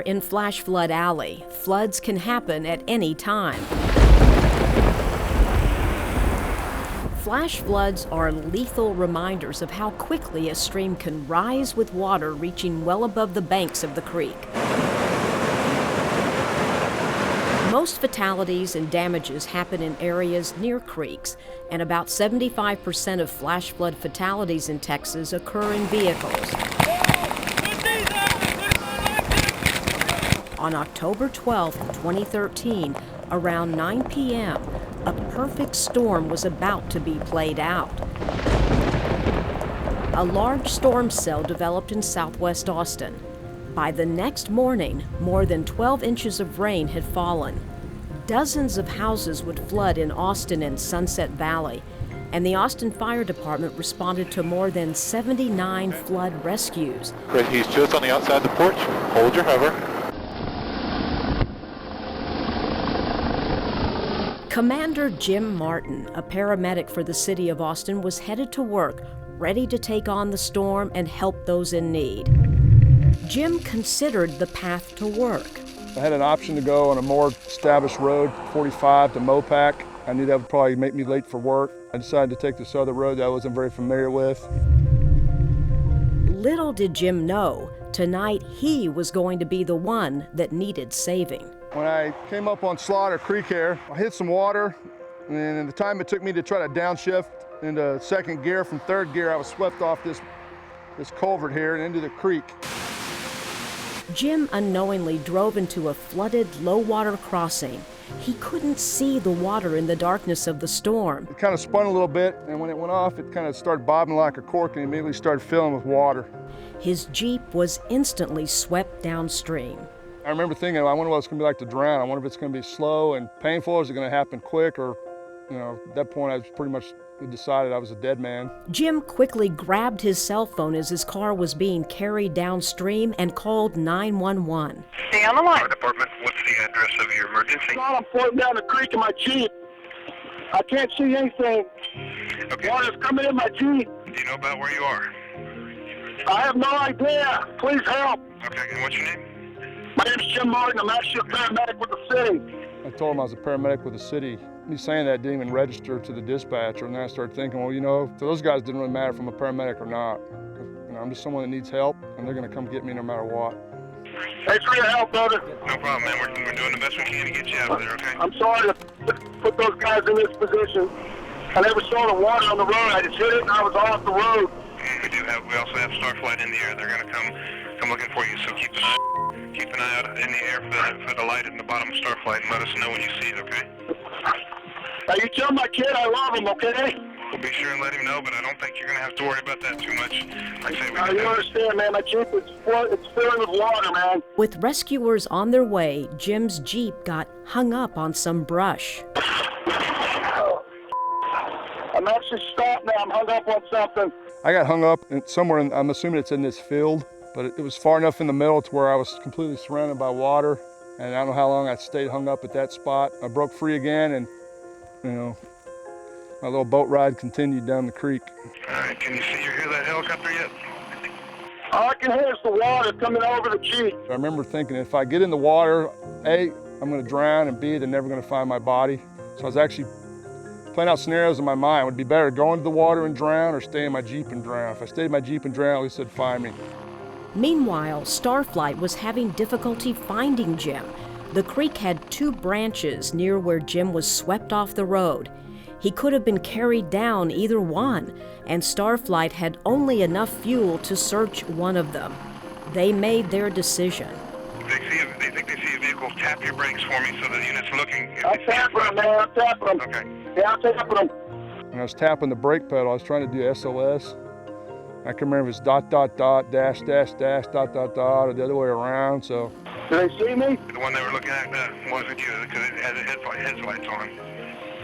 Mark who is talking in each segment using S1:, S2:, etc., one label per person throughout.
S1: in Flash Flood Alley. Floods can happen at any time. Flash floods are lethal reminders of how quickly a stream can rise with water reaching well above the banks of the creek. Most fatalities and damages happen in areas near creeks, and about 75% of flash flood fatalities in Texas occur in vehicles. On October 12, 2013, around 9 p.m., a perfect storm was about to be played out. A large storm cell developed in southwest Austin. By the next morning, more than 12 inches of rain had fallen. Dozens of houses would flood in Austin and Sunset Valley, and the Austin Fire Department responded to more than 79 flood rescues.
S2: Great, he's just on the outside of the porch. Hold your hover.
S1: Commander Jim Martin, a paramedic for the city of Austin, was headed to work, ready to take on the storm and help those in need. Jim considered the path to work.
S3: I had an option to go on a more established road, 45 to Mopac. I knew that would probably make me late for work. I decided to take this other road that I wasn't very familiar with.
S1: Little did Jim know, tonight he was going to be the one that needed saving.
S3: When I came up on Slaughter Creek here, I hit some water, and in the time it took me to try to downshift into second gear from third gear, I was swept off this culvert here and into the creek.
S1: Jim unknowingly drove into a flooded, low-water crossing. He couldn't see the water in the darkness of the storm.
S3: It kind of spun a little bit, and when it went off, it kind of started bobbing like a cork and immediately started filling with water.
S1: His Jeep was instantly swept downstream.
S3: I remember thinking, I wonder what it's going to be like to drown. I wonder if it's going to be slow and painful, or is it going to happen quick? Or, at that point, I was pretty much decided I was a dead man.
S1: Jim quickly grabbed his cell phone as his car was being carried downstream and called 911.
S4: Stay on the line.
S5: Fire department, what's the address of your emergency?
S6: I'm floating down the creek in my Jeep. I can't see anything.
S5: Okay.
S6: Water's coming in my Jeep.
S5: Do you know about where you are?
S6: I have no idea. Please help.
S5: Okay, and what's your name?
S6: My name's Jim Martin. I'm actually a paramedic with the city.
S3: I told him I was a paramedic with the city. Me saying that didn't even register to the dispatcher, and then I started thinking, well, to those guys it didn't really matter if I'm a paramedic or not. I'm just someone that needs help, and they're going to come get me no matter what.
S6: Thanks for your help, brother.
S5: No problem, man. We're doing the best we can to get you out of there, okay?
S6: I'm sorry to put those guys in this position. I never saw the water on the road. I just hit it, and I was off the road.
S5: We also have Starflight in the air. They're going to come looking for you, so keep an eye out in the air for the light at the bottom of Starflight and let us know when you see it, okay?
S6: Now, you tell my kid I love him, okay?
S5: We'll be sure and let him know, but I don't think you're going to have to worry about that too much. Like I say,
S6: Now, you understand, man, my Jeep is filling with water, man.
S1: With rescuers on their way, Jim's Jeep got hung up on some brush.
S6: I'm actually stopped now. I'm hung up on something.
S3: I got hung up somewhere, I'm assuming it's in this field, but it was far enough in the middle to where I was completely surrounded by water, and I don't know how long I stayed hung up at that spot. I broke free again, and my little boat ride continued down the creek.
S5: All right, can you see or hear that helicopter yet?
S6: All I can hear is the water coming over the Jeep.
S3: I remember thinking, if I get in the water, A, I'm going to drown, and B, they're never going to find my body. So I was actually playing out scenarios in my mind. Would it be better to go into the water and drown or stay in my Jeep and drown? If I stayed in my Jeep and drowned, at least they'd find me.
S1: Meanwhile, Starflight was having difficulty finding Jim. The creek had two branches near where Jim was swept off the road. He could have been carried down either one, and Starflight had only enough fuel to search one of them. They made their decision.
S5: They think they see a vehicle. Tap your brakes for me so the unit's looking.
S6: I'm tapping them, man. I'm tapping them.
S5: Okay.
S6: Yeah, I'm tapping them.
S3: When I was tapping the brake pedal, I was trying to do SOS. I can remember it was ... dash, or the other way around, so.
S6: Did they see me?
S5: The one they were looking at wasn't you because it had headlights on.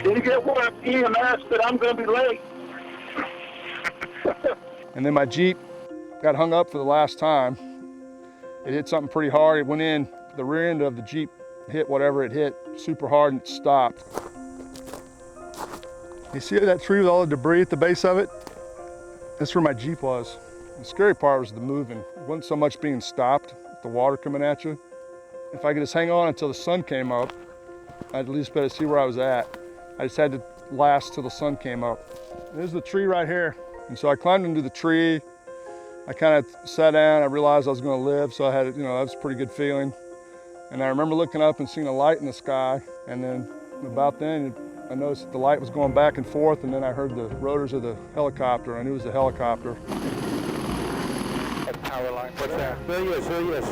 S6: Did you get one EMS that I'm going to be late?
S3: And then my Jeep got hung up for the last time. It hit something pretty hard. It went in, the rear end of the Jeep hit whatever it hit super hard and it stopped. You see that tree with all the debris at the base of it? That's where my Jeep was. The scary part was the moving. It wasn't so much being stopped, the water coming at you. if I could just hang on until the sun came up, I'd at least better see where I was at. I just had to last till the sun came up. There's the tree right here. And so I climbed into the tree. I kind of sat down. I realized I was going to live, so I had, that was a pretty good feeling. And I remember looking up and seeing a light in the sky. And then about then, I noticed that the light was going back and forth, and then I heard the rotors of the helicopter. I knew it was a helicopter.
S2: Power line.
S4: What's that? There he is, there he is.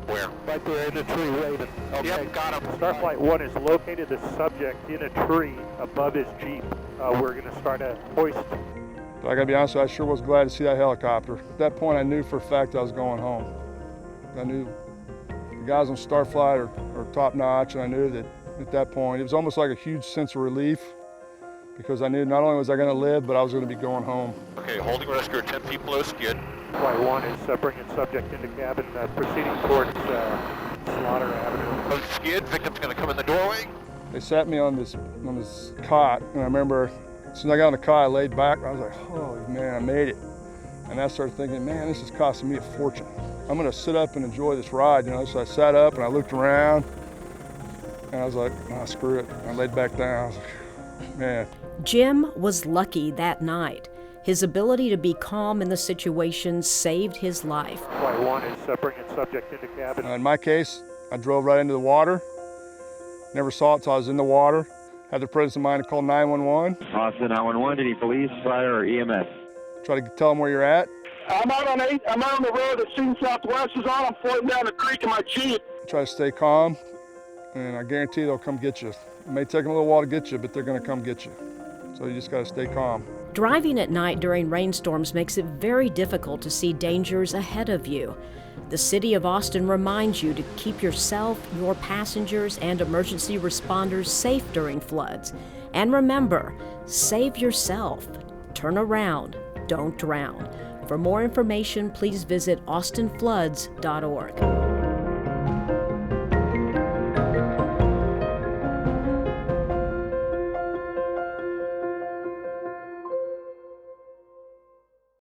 S2: Where?
S4: Right there in the tree waving.
S2: Okay. Yep, got him.
S4: Starflight 1 has located the subject in a tree above his Jeep. We're going to start a hoist.
S3: But I gotta be honest with you, I sure was glad to see that helicopter. At that point, I knew for a fact I was going home. I knew the guys on Starflight are top notch, and I knew that at that point, it was almost like a huge sense of relief, because I knew not only was I gonna live, but I was gonna be going home.
S2: Okay, holding rescuer 10 feet below skid.
S4: Flight 1 is bringing subject into cabin, proceeding towards Slaughter Avenue.
S2: Below skid, victim's gonna come in the doorway.
S3: They sat me on this cot, and I remember as soon as I got on the cot, I laid back, and I was like, holy man, I made it. And I started thinking, man, this is costing me a fortune. I'm gonna sit up and enjoy this ride, So I sat up and I looked around, and I was like, oh, screw it. I laid back down. I was like, man.
S1: Jim was lucky that night. His ability to be calm in the situation saved his life.
S4: Flight 1 is bringing subject into cabin.
S3: In my case, I drove right into the water. Never saw it till I was in the water. Had the presence of mind to call 911.
S7: Austin 911, any police, fire, or EMS?
S3: Try to tell them where you're at.
S6: I'm out on the road that Shooting Southwest is on. I'm floating down the creek in my Jeep.
S3: Try to stay calm, and I guarantee they'll come get you. It may take them a little while to get you, but they're gonna come get you. So you just gotta stay calm.
S1: Driving at night during rainstorms makes it very difficult to see dangers ahead of you. The City of Austin reminds you to keep yourself, your passengers, and emergency responders safe during floods. And remember, save yourself. Turn around, don't drown. For more information, please visit austinfloods.org.